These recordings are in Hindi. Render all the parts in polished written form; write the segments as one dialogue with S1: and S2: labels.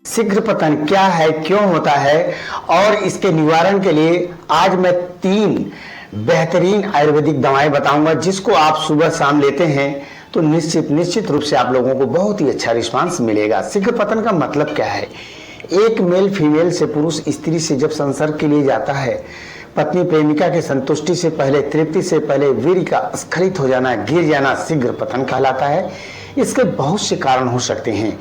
S1: शीघ्र पतन क्या है, क्यों होता है और इसके निवारण के लिए आज मैं 3 बेहतरीन आयुर्वेदिक दवाएं बताऊंगा, जिसको आप सुबह शाम लेते हैं तो निश्चित रूप से आप लोगों को बहुत ही अच्छा रिस्पांस मिलेगा। शीघ्र पतन का मतलब क्या है? एक मेल फीमेल से, पुरुष स्त्री से जब संसर्ग के लिए जाता है, पत्नी प्रेमिका के संतुष्टि से पहले, तृप्ति से पहले वीर्य का स्खलित हो जाना, गिर जाना शीघ्र पतन कहलाता है। इसके बहुत से कारण हो सकते हैं।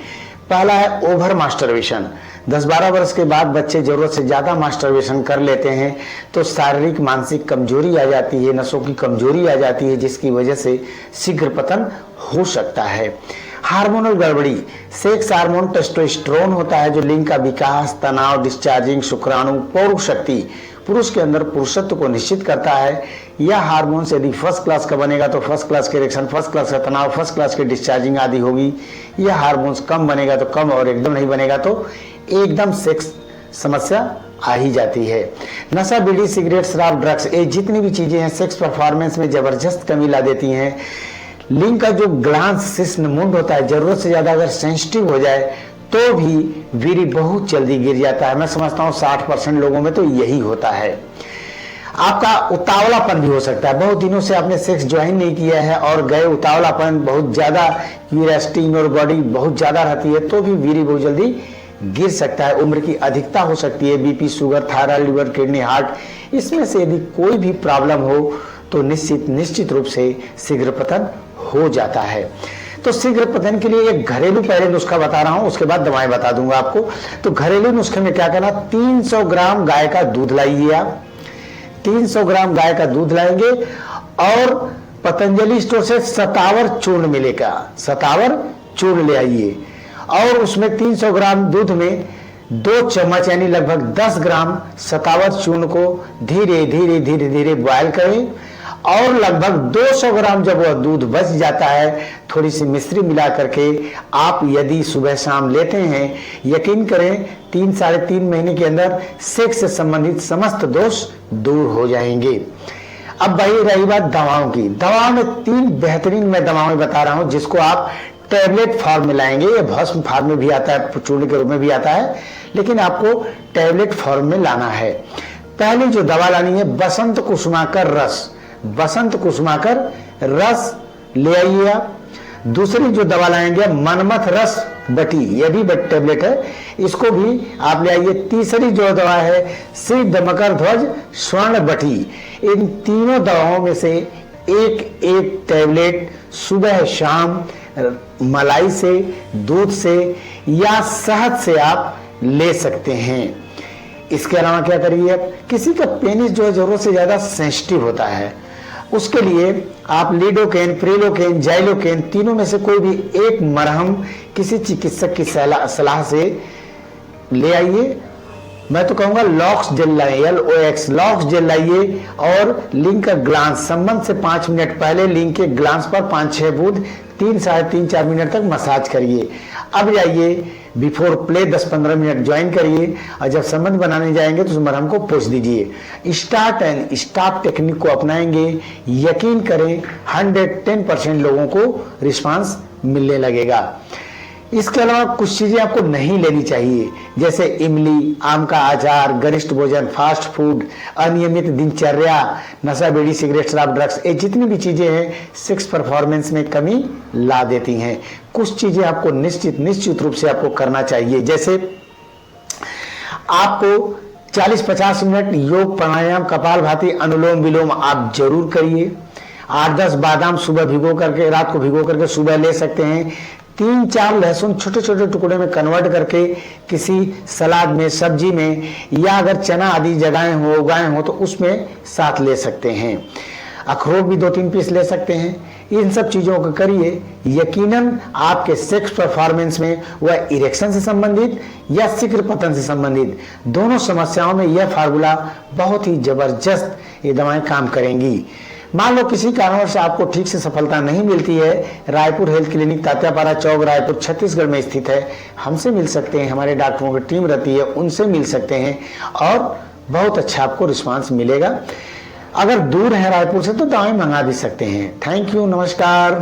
S1: पहला है ओवर मास्टरबेशन। 10-12 वर्ष के बाद बच्चे जरूरत से ज्यादा मास्टरबेशन कर लेते हैं तो शारीरिक मानसिक कमजोरी आ जाती है, नसों की कमजोरी आ जाती है, जिसकी वजह से शीघ्र पतन हो सकता है। हार्मोनल गड़बड़ी, सेक्स हार्मोन टेस्टोस्टेरोन होता है जो लिंग का विकास, तनाव, डिस्चार्जिंग, शुक्राणु, पौरुष शक्ति, पुरुष के अंदर पुरुषत्व को निश्चित करता है। यह हार्मोन से यदि फर्स्ट क्लास का बनेगा तो फर्स्ट क्लास के इरेक्शन, फर्स्ट क्लास का तनाव, फर्स्ट क्लास की डिस्चार्जिंग आदि होगी। यह हार्मोन्स कम बनेगा तो कम, और एकदम नहीं बनेगा तो एकदम सेक्स समस्या आ ही जाती है। नशा, बीड़ी, सिगरेट, शराब, ड्रग्स, ये जितनी भी चीजें हैं सेक्स परफॉर्मेंस में जबरदस्त कमी ला देती हैं। लिंग का जो ग्लांस शिश्न मुंड होता है, जरूरत से ज्यादा अगर सेंसिटिव हो जाए तो भी वीर्य बहुत जल्दी गिर जाता है। मैं समझता हूँ 60% लोगों में तो यही होता है। आपका उतावलापन भी हो सकता है। बहुत दिनों से आपने सेक्स ज्वाइन नहीं किया है और गए, उतावलापन, बहुत ज्यादा क्यूरियोसिटी इन और बॉडी बहुत ज्यादा रहती है तो भी वीर्य बहुत जल्दी गिर सकता है। उम्र की अधिकता हो सकती है। BP, sugar, thyroid, liver, kidney, heart, इसमें से यदि कोई भी प्रॉब्लम हो तो निश्चित रूप से शीघ्र पतन हो जाता है। तो शीघ्र पतन के लिए एक घरेलू पहले नुस्खा बता रहा हूं, उसके बाद दवाएं बता दूंगा आपको। तो घरेलू नुस्खे में क्या करना, 300 ग्राम गाय का दूध लाइए आप। 300 ग्राम गाय का दूध लाएंगे और पतंजलि स्टोर से सतावर चूर्ण मिलेगा, सतावर चूर्ण ले आइए और उसमें 300 ग्राम दूध में 2 चम्मच यानी लगभग 10 ग्राम सतावर चूर्ण को धीरे धीरे बॉयल करें और लगभग 200 ग्राम जब वह दूध बच जाता है, थोड़ी सी मिश्री मिला करके आप यदि सुबह शाम लेते हैं, यकीन करें 3-3.5 महीने के अंदर सेक्स से संबंधित समस्त दोष दूर हो जाएंगे। अब वही रही बात दवाओं की। दवाओं में 3 बेहतरीन मैं दवाएं बता रहा हूं, जिसको आप टैबलेट फॉर्म में लाएंगे। ये भस्म फॉर्म में भी आता है, चूर्ण के रूप में भी आता है, लेकिन आपको टैबलेट फॉर्म में लाना है। पहली जो दवा लानी है, बसंत कुसुमाकर रस। बसंत कुसुमाकर रस ले आइए आप। दूसरी जो दवा लाएंगे, मनमथ रस बटी, यह भी टैबलेट है, इसको भी आप ले आइए। तीसरी जो दवा है, सिद्ध मकर ध्वज स्वर्ण बटी। इन तीनों दवाओं में से एक टैबलेट सुबह शाम मलाई से, दूध से या शहद से आप ले सकते हैं। इसके अलावा क्या करिए, किसी का पेनिस जो है जरूरत से ज्यादा सेंसिटिव होता है, उसके लिए आप लिडोकेन, प्रिलोकेन, जाइलोकेन, तीनों में से कोई भी एक मरहम किसी चिकित्सक की सलाह से ले आइए। मैं तो कहूंगा लॉक्स जेल लाइए, LOX लॉक्स जेल लाइए और लिंग का ग्लांस, संबंध से 5 मिनट पहले लिंग के ग्लांस पर 5-6 बूंद 3-3.5-4 मिनट तक मसाज करिए। अब जाइए बिफोर प्ले 10-15 मिनट ज्वाइन करिए और जब संबंध बनाने जाएंगे तो उस मरहम को पोंछ दीजिए। स्टार्ट एंड स्टॉप टेक्निक को अपनाएंगे, यकीन करें 110% लोगों को रिस्पांस मिलने लगेगा। इसके अलावा कुछ चीजें आपको नहीं लेनी चाहिए, जैसे इमली, आम का अचार, गरिष्ठ भोजन, फास्ट फूड, अनियमित दिनचर्या, नशा, बीड़ी, सिगरेट, शराब, ड्रग्स, ये जितनी भी चीजें हैं सेक्स परफॉर्मेंस में कमी ला देती हैं। कुछ चीजें आपको निश्चित रूप से आपको करना चाहिए, जैसे आपको 40-50 मिनट योग, प्राणायाम, कपालभाति, अनुलोम विलोम आप जरूर करिए। 8-10 बादाम सुबह भिगो करके, रात को भिगो करके सुबह ले सकते हैं। 3-4 लहसुन छोटे छोटे टुकड़े में कन्वर्ट करके किसी सलाद में, सब्जी में, या अगर चना आदि उगाए हो तो उसमें साथ ले सकते हैं। अखरोट भी 2-3 पीस ले सकते हैं। इन सब चीजों को करिए, यकीनन आपके सेक्स परफॉर्मेंस में, वह इरेक्शन से संबंधित या शीघ्र पतन से संबंधित दोनों समस्याओं में यह फार्मूला बहुत ही जबरदस्त ये दवाएं काम करेंगी। मान लो किसी कारणवश से आपको ठीक से सफलता नहीं मिलती है, रायपुर हेल्थ क्लिनिक, तात्यापारा चौक, रायपुर, छत्तीसगढ़ में स्थित है। हमसे मिल सकते हैं, हमारे डॉक्टरों की टीम रहती है, उनसे मिल सकते हैं और बहुत अच्छा आपको रिस्पांस मिलेगा। अगर दूर है रायपुर से तो दवाएं मंगा भी सकते हैं। थैंक यू, नमस्कार।